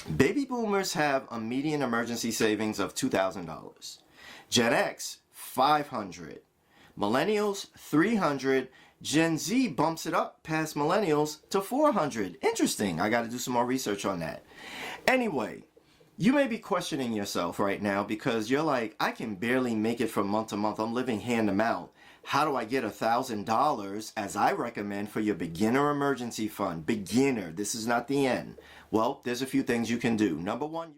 Baby boomers have a median emergency savings of $2,000. Gen X, $500. Millennials, $300. Gen Z bumps it up past millennials to $400. Interesting. I got to do some more research on that. Anyway, you may be questioning yourself right now because you're like, I can barely make it from month to month. I'm living hand to mouth. How do I get $1,000 as I recommend for your beginner emergency fund? Beginner. This is not the end. Well, there's a few things you can do. Number one,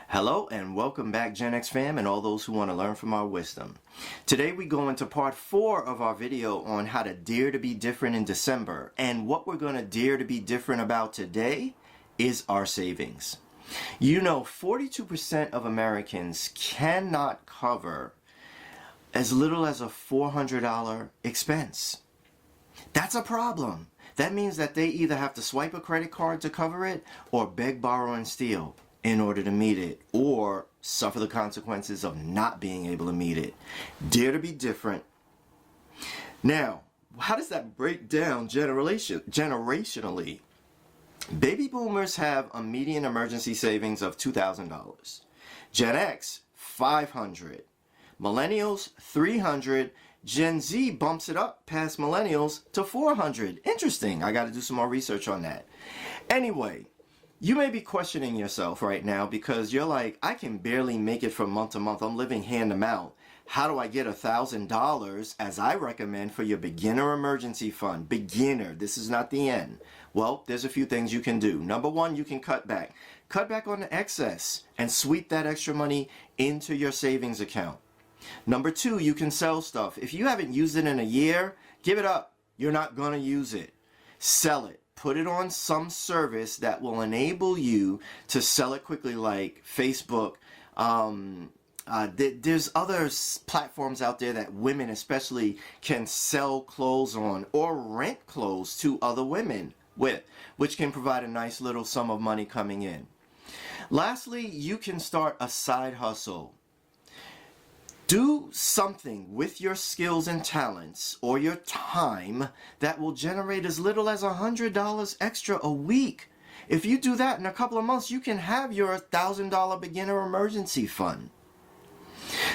hello and welcome back, Gen X fam, and all those who want to learn from our wisdom. Today we go into part 4 of our video on how to dare to be different in December. And what we're going to dare to be different about today is our savings. You know, 42% of Americans cannot cover as little as a $400 expense. That's a problem. That means that they either have to swipe a credit card to cover it or beg, borrow, and steal in order to meet it, or suffer the consequences of not being able to meet it. Dare to be different. Now, how does that break down generationally? Baby boomers have a median emergency savings of $2,000. Gen X, $500. Millennials, $300. Gen Z bumps it up past millennials to $400. Interesting. I got to do some more research on that. Anyway, you may be questioning yourself right now because you're like, I can barely make it from month to month. I'm living hand to mouth. How do I get $1,000 as I recommend for your beginner emergency fund? Beginner. This is not the end. Well, there's a few things you can do. Number one, you can cut back. Cut back on the excess and sweep that extra money into your savings account. Number two, you can sell stuff. If you haven't used it in a year, give it up. You're not going to use it. Sell it. Put it on some service that will enable you to sell it quickly, like Facebook. There's other platforms out there that women especially can sell clothes on or rent clothes to other women with, which can provide a nice little sum of money coming in. Lastly, you can start a side hustle. Do something with your skills and talents or your time that will generate as little as $100 extra a week. If you do that in a couple of months, you can have your $1,000 beginner emergency fund.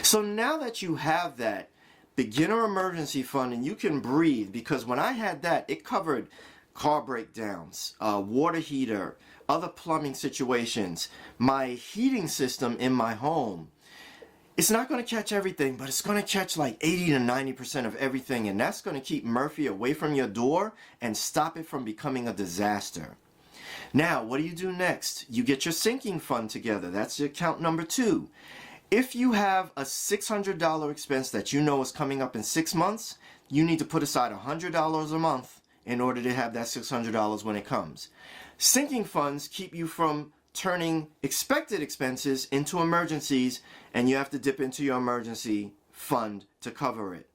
So now that you have that beginner emergency fund and you can breathe, because when I had that, it covered car breakdowns, water heater, other plumbing situations, my heating system in my home. It's not going to catch everything, but it's going to catch like 80 to 90% of everything, and that's going to keep Murphy away from your door and stop it from becoming a disaster. Now, what do you do next? You get your sinking fund together. That's your account number 2. If you have a $600 expense that you know is coming up in 6 months, you need to put aside $100 a month in order to have that $600 when it comes. Sinking funds keep you from turning expected expenses into emergencies, and you have to dip into your emergency fund to cover it.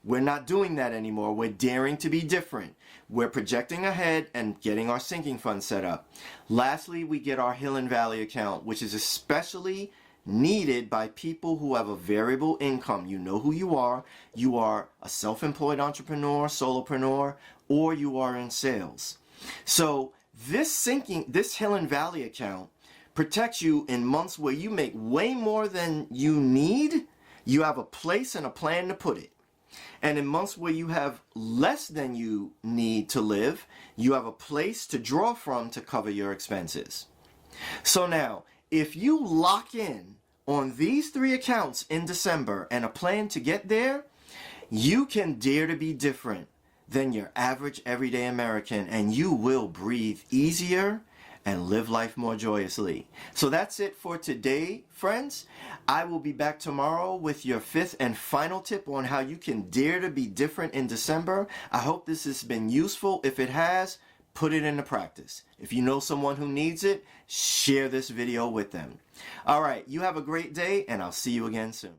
We're not doing that anymore. We're daring to be different. We're projecting ahead and getting our sinking fund set up. Lastly, we get our Hill and Valley account, which is especially needed by people who have a variable income. You know who you are. You are a self-employed entrepreneur, solopreneur, or you are in sales. So this Hill and Valley account protects you in months where you make way more than you need. You have a place and a plan to put it. And in months where you have less than you need to live, you have a place to draw from to cover your expenses. So now, if you lock in on these 3 accounts in December and a plan to get there, you can dare to be different than your average everyday American, and you will breathe easier and live life more joyously. So that's it for today, friends. I will be back tomorrow with your 5th and final tip on how you can dare to be different in December. I hope this has been useful. If it has, put it into practice. If you know someone who needs it, share this video with them. All right, you have a great day, and I'll see you again soon.